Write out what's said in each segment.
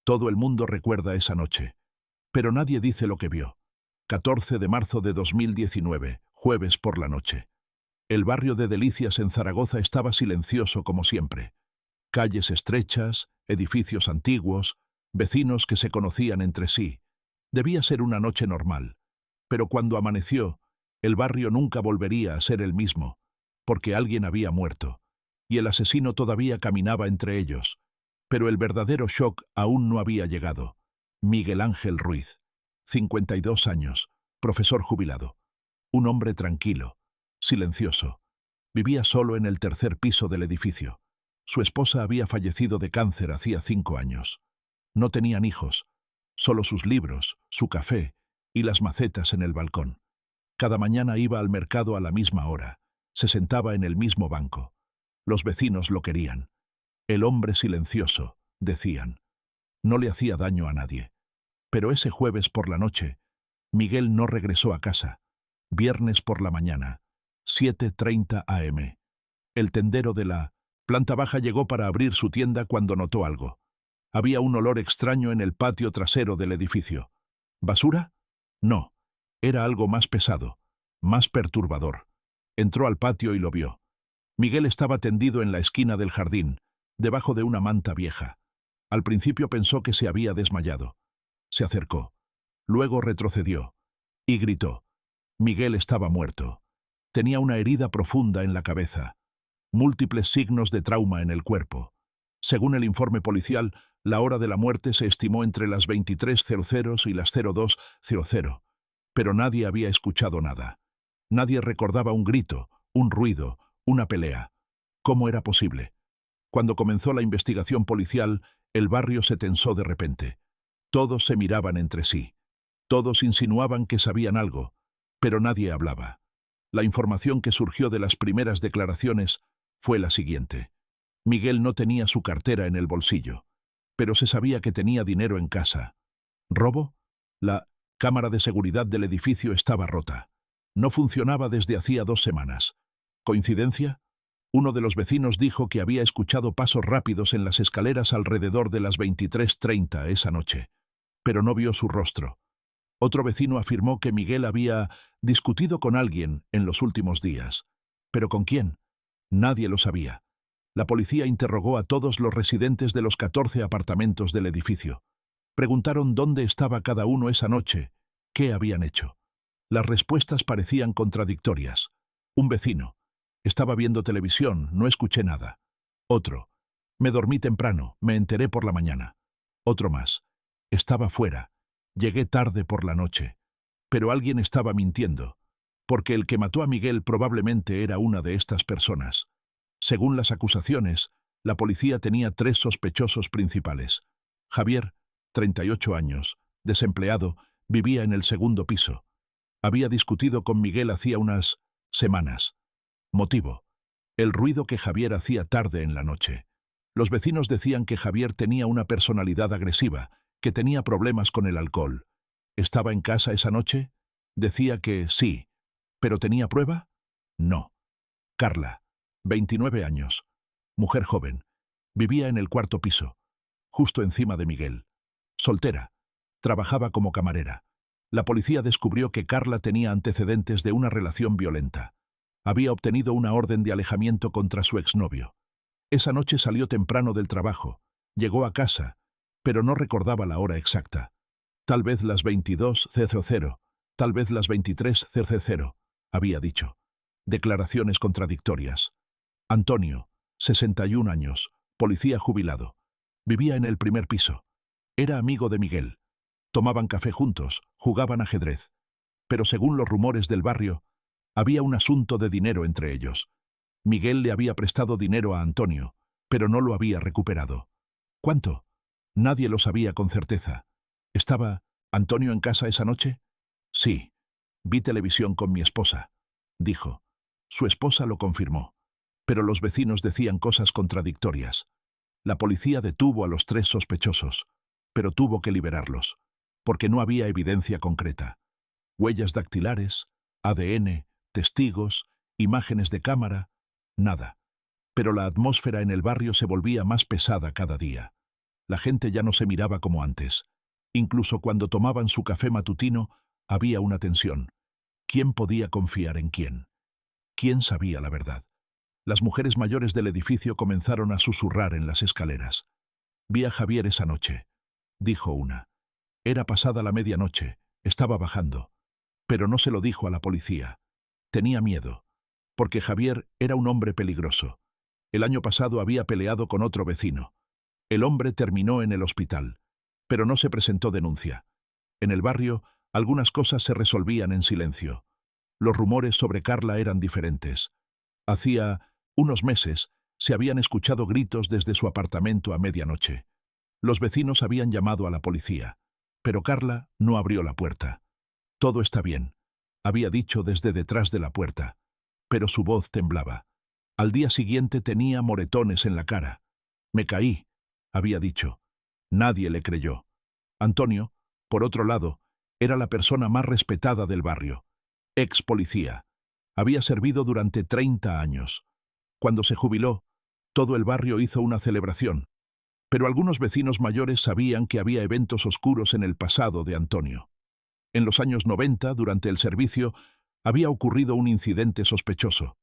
Todo el mundo recuerda esa noche, pero nadie dice lo que vio. 14 de marzo de 2019, jueves por la noche. El barrio de Delicias en Zaragoza estaba silencioso como siempre. Calles estrechas, edificios antiguos, vecinos que se conocían entre sí. Debía ser una noche normal, pero cuando amaneció, el barrio nunca volvería a ser el mismo, porque alguien había muerto, y el asesino todavía caminaba entre ellos. Pero el verdadero shock aún no había llegado. Miguel Ángel Ruiz, 52 años, profesor jubilado. Un hombre tranquilo, silencioso. Vivía solo en el tercer piso del edificio. Su esposa había fallecido de cáncer hacía 5 años. No tenían hijos, solo sus libros, su café y las macetas en el balcón. Cada mañana iba al mercado a la misma hora. Se sentaba en el mismo banco. Los vecinos lo querían. El hombre silencioso, decían. No le hacía daño a nadie. Pero ese jueves por la noche, Miguel no regresó a casa. Viernes por la mañana, 7:30 am. El tendero de la planta baja llegó para abrir su tienda cuando notó algo. Había un olor extraño en el patio trasero del edificio. ¿Basura? No. Era algo más pesado, más perturbador. Entró al patio y lo vio. Miguel estaba tendido en la esquina del jardín, debajo de una manta vieja. Al principio pensó que se había desmayado. Se acercó. Luego retrocedió. Y gritó. Miguel estaba muerto. Tenía una herida profunda en la cabeza. Múltiples signos de trauma en el cuerpo. Según el informe policial, la hora de la muerte se estimó entre las 23:00 y las 02:00. Pero nadie había escuchado nada. Nadie recordaba un grito, un ruido, una pelea. ¿Cómo era posible? Cuando comenzó la investigación policial, el barrio se tensó de repente. Todos se miraban entre sí. Todos insinuaban que sabían algo, pero nadie hablaba. La información que surgió de las primeras declaraciones fue la siguiente. Miguel no tenía su cartera en el bolsillo, pero se sabía que tenía dinero en casa. ¿Robo? La cámara de seguridad del edificio estaba rota. No funcionaba desde hacía 2 semanas. ¿Coincidencia? Uno de los vecinos dijo que había escuchado pasos rápidos en las escaleras alrededor de las 23:30 esa noche, pero no vio su rostro. Otro vecino afirmó que Miguel había discutido con alguien en los últimos días. ¿Pero con quién? Nadie lo sabía. La policía interrogó a todos los residentes de los 14 apartamentos del edificio. Preguntaron dónde estaba cada uno esa noche, qué habían hecho. Las respuestas parecían contradictorias. Un vecino. Estaba viendo televisión, no escuché nada. Otro. Me dormí temprano, me enteré por la mañana. Otro más. Estaba fuera. Llegué tarde por la noche. Pero alguien estaba mintiendo, porque el que mató a Miguel probablemente era una de estas personas. Según las acusaciones, la policía tenía 3 sospechosos principales. Javier, 38 años, desempleado, vivía en el segundo piso. Había discutido con Miguel hacía unas semanas. Motivo: el ruido que Javier hacía tarde en la noche. Los vecinos decían que Javier tenía una personalidad agresiva, que tenía problemas con el alcohol. ¿Estaba en casa esa noche? Decía que sí. ¿Pero tenía prueba? No. Carla, 29 años, mujer joven, vivía en el 4.º piso, justo encima de Miguel. Soltera, trabajaba como camarera. La policía descubrió que Carla tenía antecedentes de una relación violenta. Había obtenido una orden de alejamiento contra su exnovio. Esa noche salió temprano del trabajo, llegó a casa, pero no recordaba la hora exacta. Tal vez las 22:00, tal vez las 23:00, había dicho. Declaraciones contradictorias. Antonio, 61 años, policía jubilado. Vivía en el primer piso. Era amigo de Miguel. Tomaban café juntos, jugaban ajedrez. Pero según los rumores del barrio, había un asunto de dinero entre ellos. Miguel le había prestado dinero a Antonio, pero no lo había recuperado. ¿Cuánto? Nadie lo sabía con certeza. ¿Estaba Antonio en casa esa noche? Sí. Vi televisión con mi esposa, dijo. Su esposa lo confirmó. Pero los vecinos decían cosas contradictorias. La policía detuvo a los 3 sospechosos, pero tuvo que liberarlos, porque no había evidencia concreta. Huellas dactilares, ADN, testigos, imágenes de cámara, nada. Pero la atmósfera en el barrio se volvía más pesada cada día. La gente ya no se miraba como antes. Incluso cuando tomaban su café matutino, había una tensión. ¿Quién podía confiar en quién? ¿Quién sabía la verdad? Las mujeres mayores del edificio comenzaron a susurrar en las escaleras. «Vi a Javier esa noche», dijo una. Era pasada la medianoche, estaba bajando. Pero no se lo dijo a la policía. Tenía miedo, porque Javier era un hombre peligroso. El año pasado había peleado con otro vecino. El hombre terminó en el hospital, pero no se presentó denuncia. En el barrio, algunas cosas se resolvían en silencio. Los rumores sobre Carla eran diferentes. Hacía unos meses se habían escuchado gritos desde su apartamento a medianoche. Los vecinos habían llamado a la policía, pero Carla no abrió la puerta. «Todo está bien», había dicho desde detrás de la puerta, pero su voz temblaba. Al día siguiente tenía moretones en la cara. «Me caí», había dicho. Nadie le creyó. Antonio, por otro lado, era la persona más respetada del barrio. Ex policía. Había servido durante 30 años. Cuando se jubiló, todo el barrio hizo una celebración. Pero algunos vecinos mayores sabían que había eventos oscuros en el pasado de Antonio. En los años 90, durante el servicio, había ocurrido un incidente sospechoso.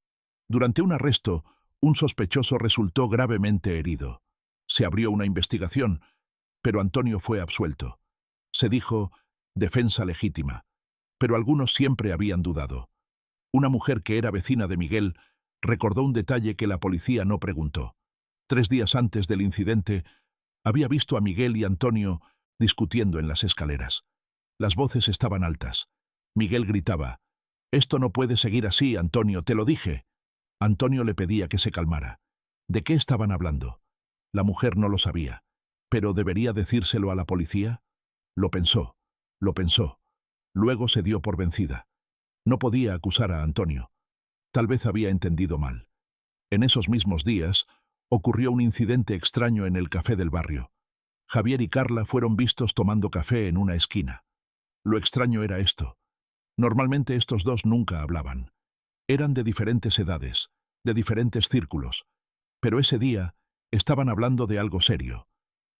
Durante un arresto, un sospechoso resultó gravemente herido. Se abrió una investigación, pero Antonio fue absuelto. Se dijo defensa legítima, pero algunos siempre habían dudado. Una mujer que era vecina de Miguel recordó un detalle que la policía no preguntó. 3 días antes del incidente, había visto a Miguel y Antonio discutiendo en las escaleras. Las voces estaban altas. Miguel gritaba: «Esto no puede seguir así, Antonio, te lo dije». Antonio le pedía que se calmara. ¿De qué estaban hablando? La mujer no lo sabía. ¿Pero debería decírselo a la policía? Lo pensó. Luego se dio por vencida. No podía acusar a Antonio. Tal vez había entendido mal. En esos mismos días, ocurrió un incidente extraño en el café del barrio. Javier y Carla fueron vistos tomando café en una esquina. Lo extraño era esto. Normalmente estos dos nunca hablaban. Eran de diferentes edades, de diferentes círculos. Pero ese día estaban hablando de algo serio.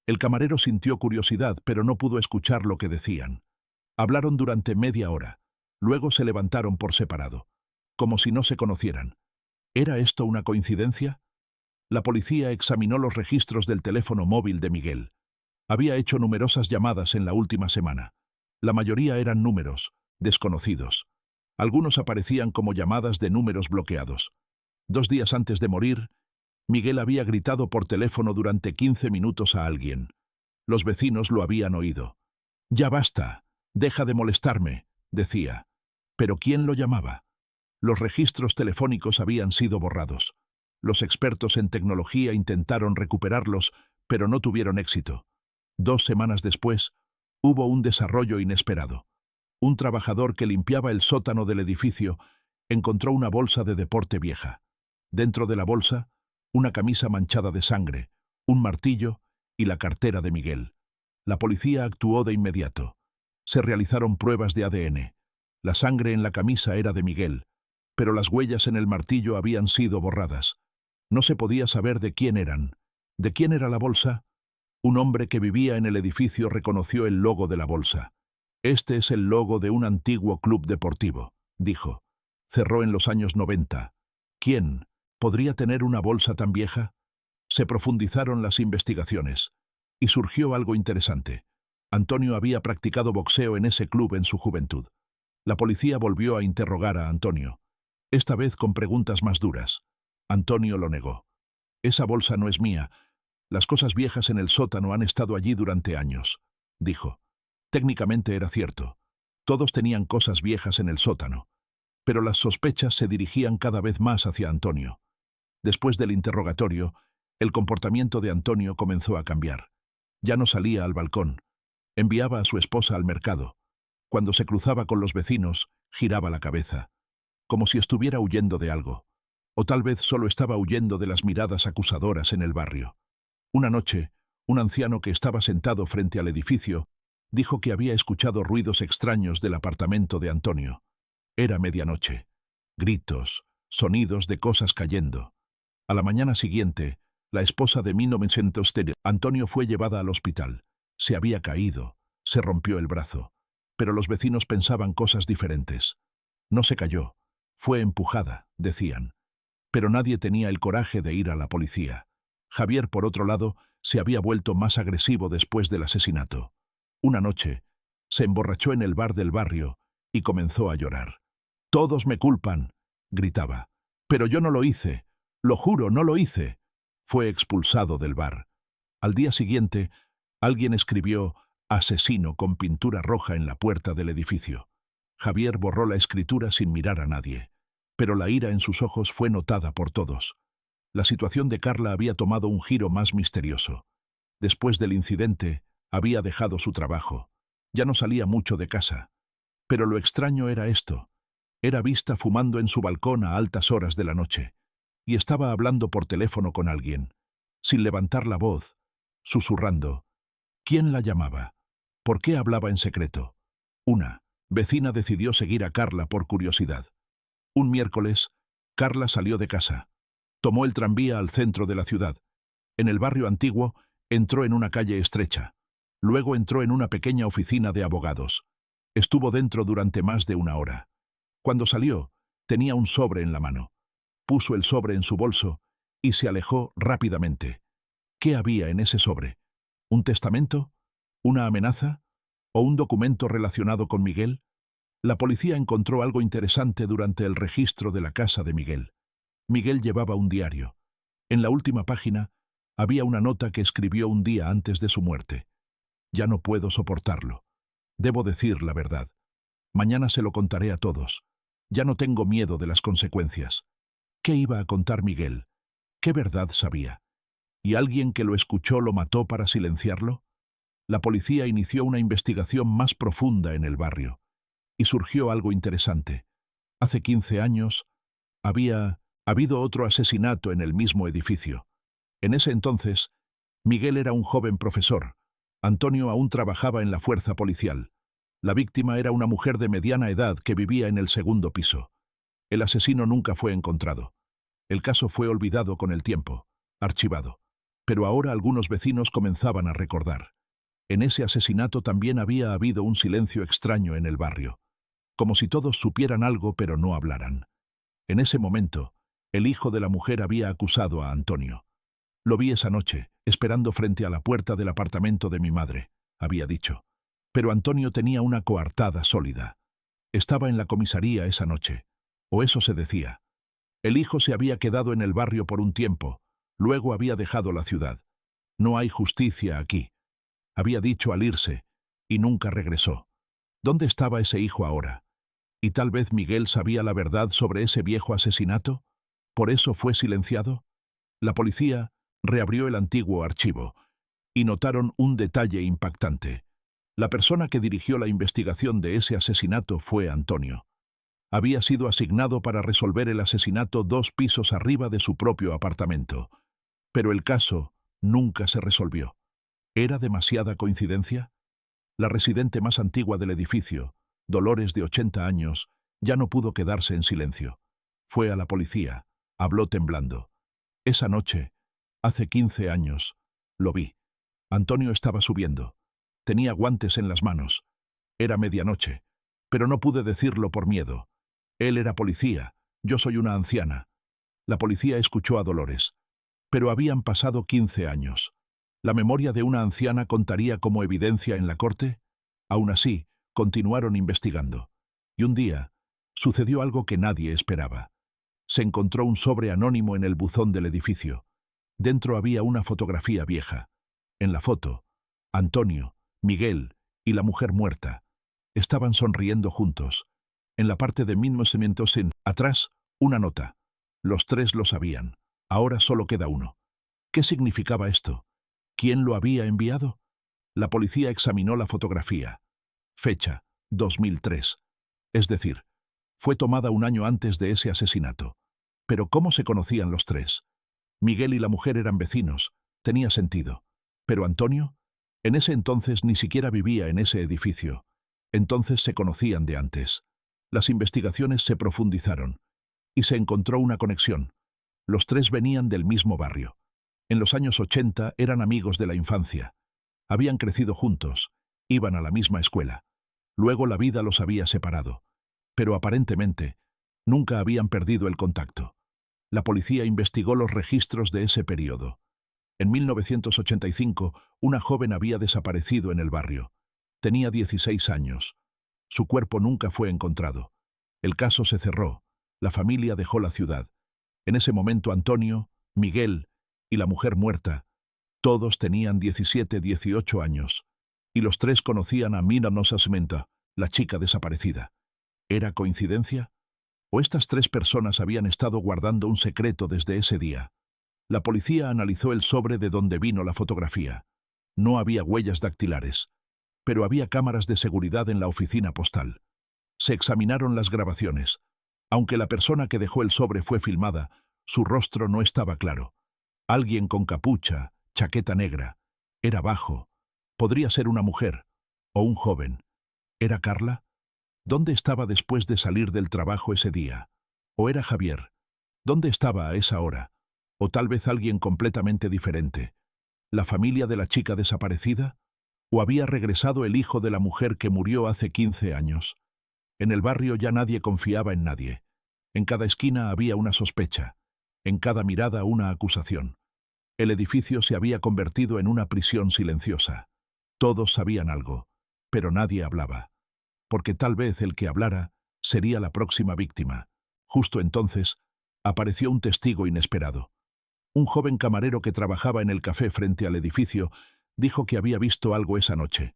El camarero sintió curiosidad, pero no pudo escuchar lo que decían. Hablaron durante media hora. Luego se levantaron por separado, como si no se conocieran. ¿Era esto una coincidencia? La policía examinó los registros del teléfono móvil de Miguel. Había hecho numerosas llamadas en la última semana. La mayoría eran números desconocidos. Algunos aparecían como llamadas de números bloqueados. 2 días antes de morir, Miguel había gritado por teléfono durante 15 minutos a alguien. Los vecinos lo habían oído. «Ya basta, deja de molestarme», decía. ¿Pero quién lo llamaba? Los registros telefónicos habían sido borrados. Los expertos en tecnología intentaron recuperarlos, pero no tuvieron éxito. 2 semanas después, hubo un desarrollo inesperado. Un trabajador que limpiaba el sótano del edificio encontró una bolsa de deporte vieja. Dentro de la bolsa, una camisa manchada de sangre, un martillo y la cartera de Miguel. La policía actuó de inmediato. Se realizaron pruebas de ADN. La sangre en la camisa era de Miguel, pero las huellas en el martillo habían sido borradas. No se podía saber de quién eran. ¿De quién era la bolsa? Un hombre que vivía en el edificio reconoció el logo de la bolsa. «Este es el logo de un antiguo club deportivo», dijo. Cerró en los años 90. ¿Quién podría tener una bolsa tan vieja? Se profundizaron las investigaciones y surgió algo interesante. Antonio había practicado boxeo en ese club en su juventud. La policía volvió a interrogar a Antonio, esta vez con preguntas más duras. Antonio lo negó. «Esa bolsa no es mía. Las cosas viejas en el sótano han estado allí durante años», dijo. Técnicamente era cierto. Todos tenían cosas viejas en el sótano. Pero las sospechas se dirigían cada vez más hacia Antonio. Después del interrogatorio, el comportamiento de Antonio comenzó a cambiar. Ya no salía al balcón. Enviaba a su esposa al mercado. Cuando se cruzaba con los vecinos, giraba la cabeza, como si estuviera huyendo de algo. O tal vez solo estaba huyendo de las miradas acusadoras en el barrio. Una noche, un anciano que estaba sentado frente al edificio dijo que había escuchado ruidos extraños del apartamento de Antonio. Era medianoche. Gritos, sonidos de cosas cayendo. A la mañana siguiente, la esposa de 1930. Antonio fue llevada al hospital. Se había caído, se rompió el brazo. Pero los vecinos pensaban cosas diferentes. No se cayó, fue empujada, decían. Pero nadie tenía el coraje de ir a la policía. Javier, por otro lado, se había vuelto más agresivo después del asesinato. Una noche, se emborrachó en el bar del barrio y comenzó a llorar. «Todos me culpan», gritaba. «Pero yo no lo hice. Lo juro, no lo hice». Fue expulsado del bar. Al día siguiente, alguien escribió «asesino» con pintura roja en la puerta del edificio. Javier borró la escritura sin mirar a nadie. Pero la ira en sus ojos fue notada por todos. La situación de Carla había tomado un giro más misterioso. Después del incidente, había dejado su trabajo. Ya no salía mucho de casa. Pero lo extraño era esto. Era vista fumando en su balcón a altas horas de la noche. Y estaba hablando por teléfono con alguien, sin levantar la voz, susurrando. ¿Quién la llamaba? ¿Por qué hablaba en secreto? Una vecina decidió seguir a Carla por curiosidad. Un miércoles, Carla salió de casa. Tomó el tranvía al centro de la ciudad. En el barrio antiguo, entró en una calle estrecha. Luego entró en una pequeña oficina de abogados. Estuvo dentro durante más de una hora. Cuando salió, tenía un sobre en la mano. Puso el sobre en su bolso y se alejó rápidamente. ¿Qué había en ese sobre? ¿Un testamento? ¿Una amenaza? ¿O un documento relacionado con Miguel? La policía encontró algo interesante durante el registro de la casa de Miguel. Miguel llevaba un diario. En la última página había una nota que escribió un día antes de su muerte. «Ya no puedo soportarlo. Debo decir la verdad. Mañana se lo contaré a todos. Ya no tengo miedo de las consecuencias». ¿Qué iba a contar Miguel? ¿Qué verdad sabía? ¿Y alguien que lo escuchó lo mató para silenciarlo? La policía inició una investigación más profunda en el barrio. Y surgió algo interesante. Hace 15 años había habido otro asesinato en el mismo edificio. En ese entonces, Miguel era un joven profesor. Antonio aún trabajaba en la fuerza policial. La víctima era una mujer de mediana edad que vivía en el segundo piso. El asesino nunca fue encontrado. El caso fue olvidado con el tiempo, archivado. Pero ahora algunos vecinos comenzaban a recordar. En ese asesinato también había habido un silencio extraño en el barrio. Como si todos supieran algo pero no hablaran. En ese momento, el hijo de la mujer había acusado a Antonio. «Lo vi esa noche, esperando frente a la puerta del apartamento de mi madre», había dicho. Pero Antonio tenía una coartada sólida. Estaba en la comisaría esa noche. O eso se decía. El hijo se había quedado en el barrio por un tiempo, luego había dejado la ciudad. «No hay justicia aquí», había dicho al irse, y nunca regresó. ¿Dónde estaba ese hijo ahora? ¿Y tal vez Miguel sabía la verdad sobre ese viejo asesinato? ¿Por eso fue silenciado? La policía reabrió el antiguo archivo, y notaron un detalle impactante. La persona que dirigió la investigación de ese asesinato fue Antonio. Había sido asignado para resolver el asesinato 2 pisos arriba de su propio apartamento. Pero el caso nunca se resolvió. ¿Era demasiada coincidencia? La residente más antigua del edificio, Dolores, de 80 años, ya no pudo quedarse en silencio. Fue a la policía, habló temblando. «Esa noche, hace 15 años, lo vi. Antonio estaba subiendo. Tenía guantes en las manos. Era medianoche, pero no pude decirlo por miedo. Él era policía, yo soy una anciana». La policía escuchó a Dolores. Pero habían pasado 15 años. ¿La memoria de una anciana contaría como evidencia en la corte? Aún así, continuaron investigando. Y un día, sucedió algo que nadie esperaba. Se encontró un sobre anónimo en el buzón del edificio. Dentro había una fotografía vieja. En la foto, Antonio, Miguel y la mujer muerta estaban sonriendo juntos. En la parte de sin atrás, una nota. Los 3 lo sabían. Ahora solo queda uno. ¿Qué significaba esto? ¿Quién lo había enviado? La policía examinó la fotografía. Fecha, 2003. Es decir, fue tomada un año antes de ese asesinato. Pero ¿cómo se conocían los 3? Miguel y la mujer eran vecinos. Tenía sentido. ¿Pero Antonio? En ese entonces ni siquiera vivía en ese edificio. Entonces se conocían de antes. Las investigaciones se profundizaron. Y se encontró una conexión. Los 3 venían del mismo barrio. En los años 80 eran amigos de la infancia. Habían crecido juntos, iban a la misma escuela. Luego la vida los había separado. Pero aparentemente, nunca habían perdido el contacto. La policía investigó los registros de ese periodo. En 1985, una joven había desaparecido en el barrio. Tenía 16 años. Su cuerpo nunca fue encontrado. El caso se cerró. La familia dejó la ciudad. En ese momento Antonio, Miguel y la mujer muerta, todos tenían 17, 18 años. Y los tres conocían a Mina Nosasmenta, la chica desaparecida. ¿Era coincidencia? ¿O estas tres personas habían estado guardando un secreto desde ese día? La policía analizó el sobre de donde vino la fotografía. No había huellas dactilares, pero había cámaras de seguridad en la oficina postal. Se examinaron las grabaciones. Aunque la persona que dejó el sobre fue filmada, su rostro no estaba claro. Alguien con capucha, chaqueta negra. Era bajo. Podría ser una mujer o un joven. ¿Era Carla? ¿Dónde estaba después de salir del trabajo ese día? ¿O era Javier? ¿Dónde estaba a esa hora? ¿O tal vez alguien completamente diferente? ¿La familia de la chica desaparecida? ¿O había regresado el hijo de la mujer que murió hace 15 años? En el barrio ya nadie confiaba en nadie. En cada esquina había una sospecha. En cada mirada una acusación. El edificio se había convertido en una prisión silenciosa. Todos sabían algo, pero nadie hablaba. Porque tal vez el que hablara sería la próxima víctima. Justo entonces, apareció un testigo inesperado. Un joven camarero que trabajaba en el café frente al edificio dijo que había visto algo esa noche.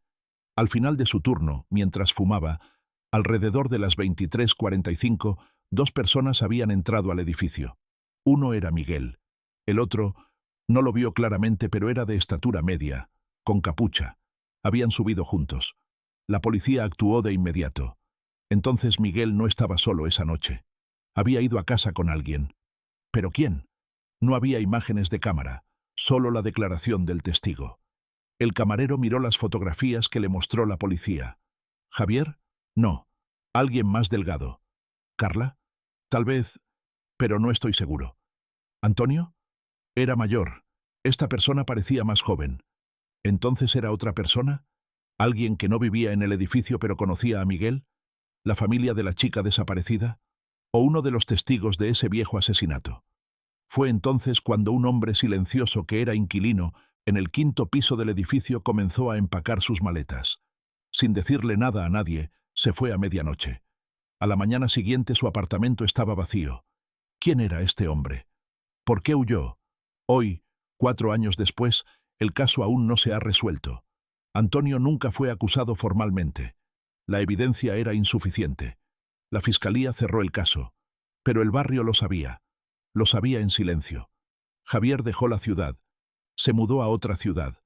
Al final de su turno, mientras fumaba, alrededor de las 23:45, dos personas habían entrado al edificio. Uno era Miguel. El otro no lo vio claramente, pero era de estatura media, con capucha. Habían subido juntos. La policía actuó de inmediato. Entonces Miguel no estaba solo esa noche. Había ido a casa con alguien. ¿Pero quién? No había imágenes de cámara, solo la declaración del testigo. El camarero miró las fotografías que le mostró la policía. ¿Javier? No. Alguien más delgado. ¿Carla? Tal vez, pero no estoy seguro. ¿Antonio? Era mayor. Esta persona parecía más joven. ¿Entonces era otra persona? ¿Alguien que no vivía en el edificio pero conocía a Miguel? ¿La familia de la chica desaparecida? ¿O uno de los testigos de ese viejo asesinato? Fue entonces cuando un hombre silencioso que era inquilino en el 5º piso del edificio comenzó a empacar sus maletas. Sin decirle nada a nadie, se fue a medianoche. A la mañana siguiente su apartamento estaba vacío. ¿Quién era este hombre? ¿Por qué huyó? Hoy, 4 años después, el caso aún no se ha resuelto. Antonio nunca fue acusado formalmente. La evidencia era insuficiente. La fiscalía cerró el caso. Pero el barrio lo sabía. Lo sabía en silencio. Javier dejó la ciudad. Se mudó a otra ciudad.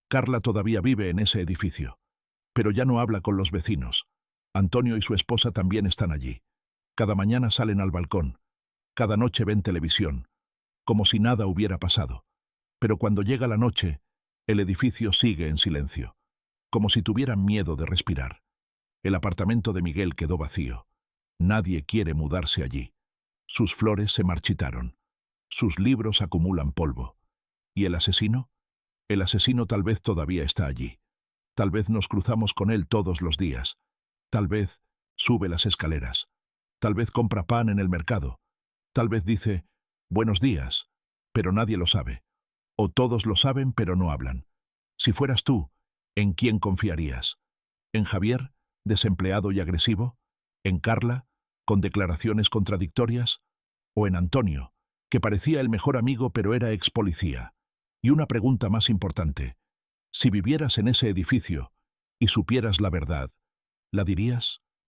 Carla todavía vive en ese edificio. Pero ya no habla con los vecinos. Antonio y su esposa también están allí. Cada mañana salen al balcón. Cada noche ven televisión. Como si nada hubiera pasado. Pero cuando llega la noche, el edificio sigue en silencio. Como si tuvieran miedo de respirar. El apartamento de Miguel quedó vacío. Nadie quiere mudarse allí. Sus flores se marchitaron. Sus libros acumulan polvo. ¿Y el asesino? El asesino tal vez todavía está allí. Tal vez nos cruzamos con él todos los días. Tal vez sube las escaleras. Tal vez compra pan en el mercado. Tal vez dice, buenos días, pero nadie lo sabe. O todos lo saben pero no hablan. Si fueras tú, ¿en quién confiarías? ¿En Javier, desempleado y agresivo? ¿En Carla, con declaraciones contradictorias? ¿O en Antonio, que parecía el mejor amigo pero era ex policía? Y una pregunta más importante. Si vivieras en ese edificio y supieras la verdad, ¿la dirías?